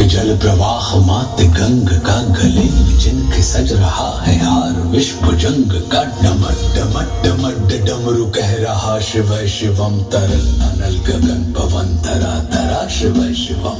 जल प्रवाह मात गंग का गले में जिनके सज रहा है हार विश्व जंग का डमट डमट डमट डमरू कह रहा शिव शिवम तरल अनल गगन पवन तरा तरा शिव शिवम।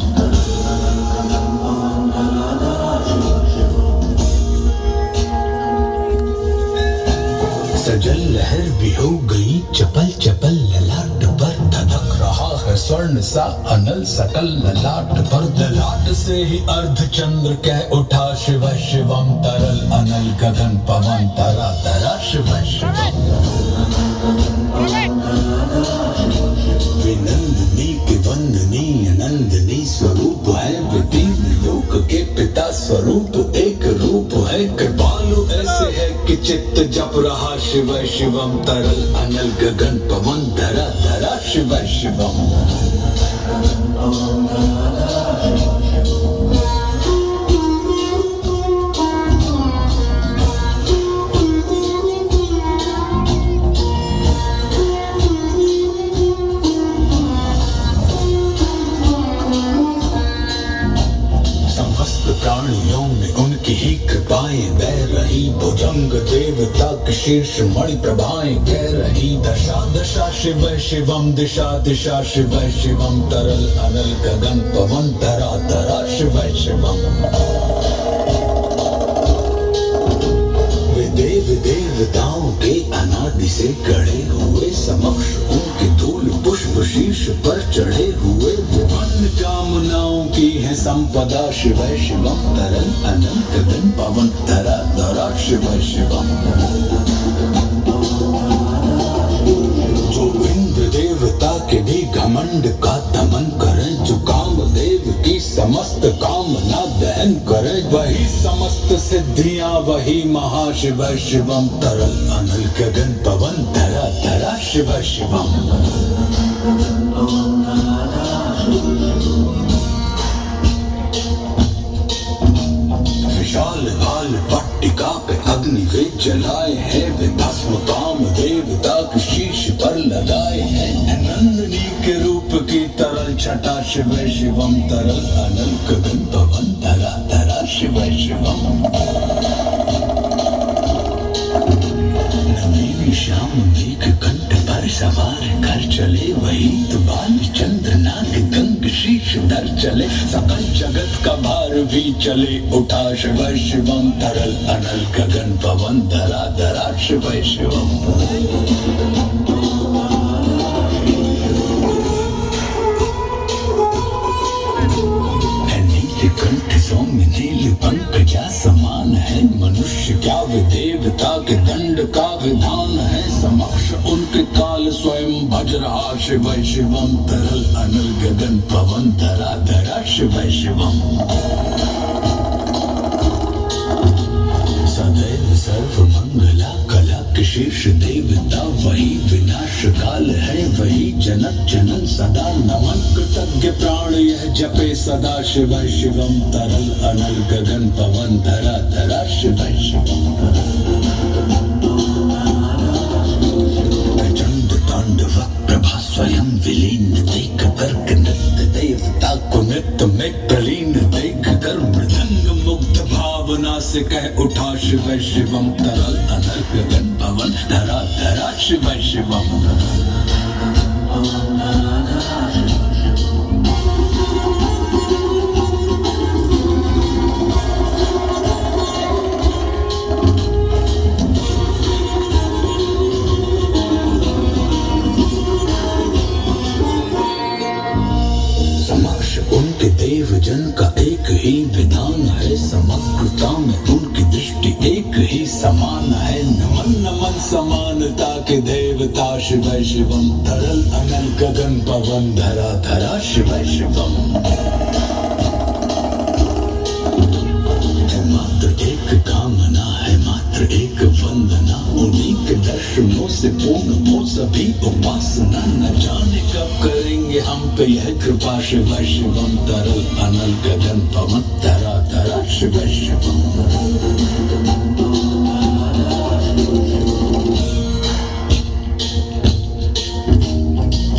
सजल लहर भी हो गई चपल चपल ललाट पर धधक रहा है स्वर्ण सा अनल सकल ललाट पर ललाट से ही अर्ध चंद्र कह उठा शिव शिवम तरल अनल गगन पवन तरा तरा शिव शिवम। विनंदनी के वंदनी अनंदनी स्वरूप है वितीन लोक के पिता स्वरूप एक रूप है कृपालु ऐसे है कि चित्त जप रहा शिव शिवम तरल अनल गगन पवन धरा धरा शिव शिवम। प्राणियों में उनकी ही कृपाएं बह रही भुजंग देवता के शीर्ष मणि प्रभाएं कह रही दशा दशा शिव शिवम दिशा दिशा शिव शिवम तरल अनल गगन पवन धरा धरा शिव शिवम। वे देव देवताओं के अनादि से गढ़े हुए समक्ष उनके धूल पुष्प शीर्ष पर चढ़े हुए विभिन्न कामनाओं की है संपदा शिव शिवम तरल अनल गगन पवन धरा धरा शिव शिवम। जो इंद्र देवता के भी घमंड का दमन करे जो कामदेव की समस्त कामना दहन करे वही समस्त सिद्धियां वही महाशिव शिवम तरल अनल गगन पवन धरा धरा शिव शिवम। विशाल भाल पट्टिका पे अग्नि वे जलाए हैं वे भस्म काम देवता के शीश पर लगाए हैं नंदनी के रूप की तरल छटा शिव शिवम तरल अनल गगन पवन धरा धरा शिव शिवम। नवीन श्याम मेघ कंठ पर सवार कर चले वही तो बाल चंद्र नाग गंग शीश धर चले सकल जगत का भार भी चले उठा शिव शिवम तरल अनल गगन पवन धरा धरा शिव शिवम। कंठ सौम्य नील पंकजा समान है मनुष्य क्या वे देवता के दंड का विधान है समक्ष उनके काल स्वयं भज रहा शिव शिवम तरल अनल गगन पवन धरा धरा शिव शिवम। सदैव सर्व मंगला कला के शीर्ष देवता वही विनाश काल है वही जनक जनन सदा नमन कृतज्ञ प्राण यह जपे सदा शिव शिवम तरल अनल गगन पवन धरा धरा शिव शिवम। प्रचंड तांडव प्रभा स्वयं विलीन देख कर नृत्य देवता को नृत्य में प्रलीन देख कर मृदंग मुग्ध भावना से कह उठा शिव शिवम तरल अनल गगन पवन धरा धरा शिव शिवम। उनके देव जन का एक ही विधान है समग्रता में उनकी दृष्टि एक ही समान है नमन नमन समानता के देवता शिव शिवम तरल अनल गगन पवन धरा धरा शिव शिवम। मात्र एक कामना है मात्र एक वंदना उन्हीं के दर्शनों से पूर्ण हो सभी उपासना न जाने कब करेंगे हम पे यह कृपा शिव शिवम तरल अनल गगन पवन धरा धरा शिव शिवम।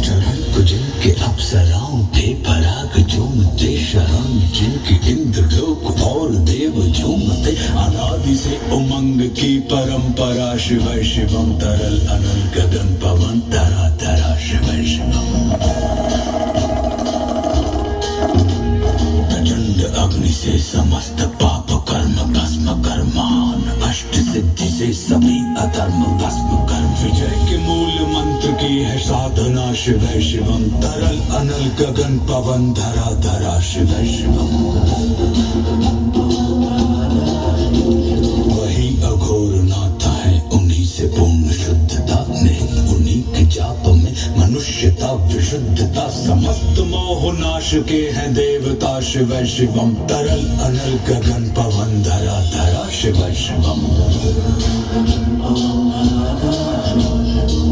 चरण को जिनके अप्सराओं के पराग जो शरण जिनकी आदि से उमंग की परंपरा शिव शिवम तरल अनल गगन पवन धरा धरा शिव शिवम प्रचंड अग्नि से समस्त पाप कर्म भस्म कर्मान अष्ट सिद्धि से सभी अधर्म भस्म कर्म विजय के मूल मंत्र की है साधना शिव शिवम तरल अनल गगन पवन धरा धरा शिव शिवम वही अघोर नाथ है उन्हीं से पूर्ण शुद्धता नहीं उन्हीं के जाप में मनुष्यता विशुद्धता समस्त मोह नाश के हैं देवता शिव शिवम तरल अनल गगन पवन धरा धरा शिव शिवम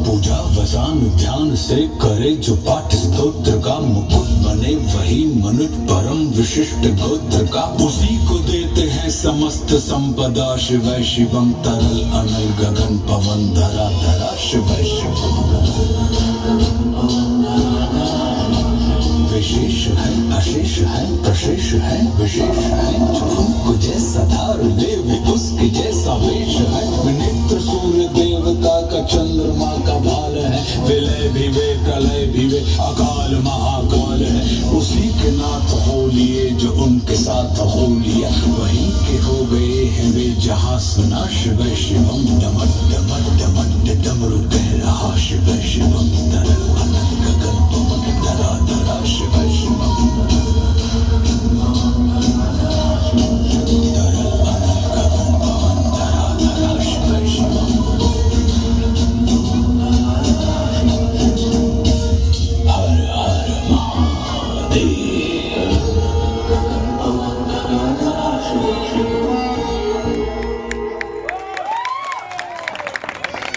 पूजा वसान ध्यान से करे जो पाठ स्तोत्र का मुकुट बने वही मनुष्य परम विशिष्ट गोत्र का उसी को देते हैं समस्त संपदा शिव शिवम तरल अनल गगन पवन धरा धरा शिव शिवम विशेष है अशेष है प्रशेष है विशेष है जो हमको जैसा धार देवी उसके जैसा वेश है नेत्र सूर्य देवता का चंद्रमा का भाल है विलय भी वे प्रलय भी वे अकाल महाकाल है उसी के नाथ हो लिए जो उनके साथ हो लिया वहीं के हो गए हैं वे जहाँ सुना शिव शिवम डमट डमट डमट डमरू कह रहा शिव शिवम तरल अनल गगन पवन धरा धरा शिव